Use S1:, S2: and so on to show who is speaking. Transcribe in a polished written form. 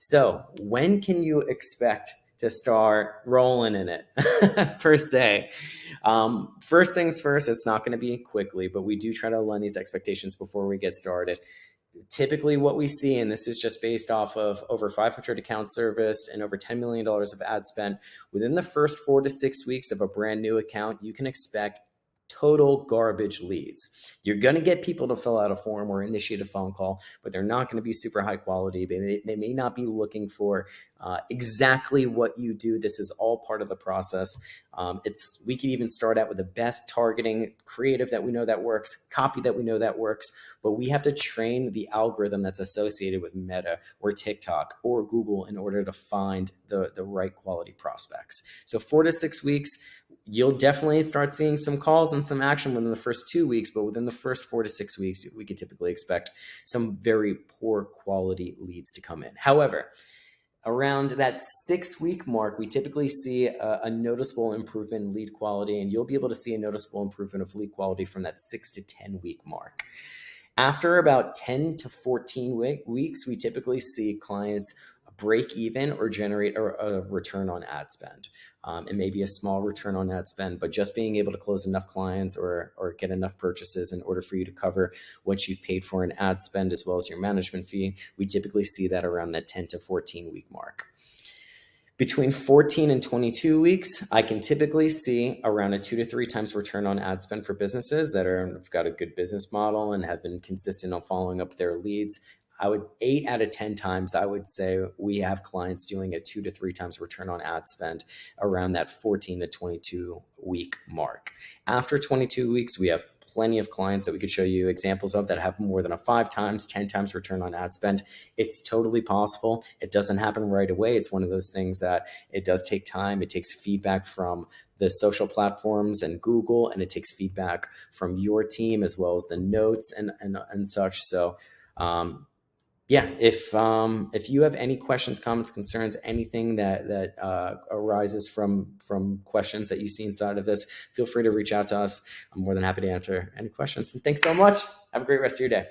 S1: So when can you expect to start rolling in it per se? First things first, it's not going to be quickly, but we do try to align these expectations before we get started. Typically what we see, and this is just based off of over 500 accounts serviced and over $10 million of ad spend, within the first 4 to 6 weeks of a brand new account, you can expect total garbage leads. You're going to get people to fill out a form or initiate a phone call, but they're not going to be super high quality. They may not be looking for exactly what you do. This is all part of the process. We can even start out with the best targeting creative that we know that works, copy that we know that works, but we have to train the algorithm that's associated with Meta or TikTok or Google in order to find the right quality prospects. So 4 to 6 weeks, you'll definitely start seeing some calls and some action within the first 2 weeks, but within the first 4 to 6 weeks, we could typically expect some very poor quality leads to come in. However, around that 6 week mark, we typically see a noticeable improvement in lead quality, and you'll be able to see a noticeable improvement of lead quality from that 6 to 10 week mark. After about 10 to 14 weeks, we typically see clients break even or generate a return on ad spend. It may be a small return on ad spend, but just being able to close enough clients or get enough purchases in order for you to cover what you've paid for an ad spend as well as your management fee, we typically see that around that 10 to 14 week mark. Between 14 and 22 weeks, I can typically see around a 2 to 3 times return on ad spend for businesses that have got a good business model and have been consistent on following up their leads. 8 out of 10 times, I would say we have clients doing a 2 to 3 times return on ad spend around that 14 to 22 week mark. After 22 weeks, we have plenty of clients that we could show you examples of that have more than a 5 times, 10 times return on ad spend. It's totally possible. It doesn't happen right away. It's one of those things that it does take time. It takes feedback from the social platforms and Google, and it takes feedback from your team as well as the notes and such. So, yeah, if you have any questions, comments, concerns, anything that arises from questions that you see inside of this, feel free to reach out to us. I'm more than happy to answer any questions. And thanks so much. Have a great rest of your day.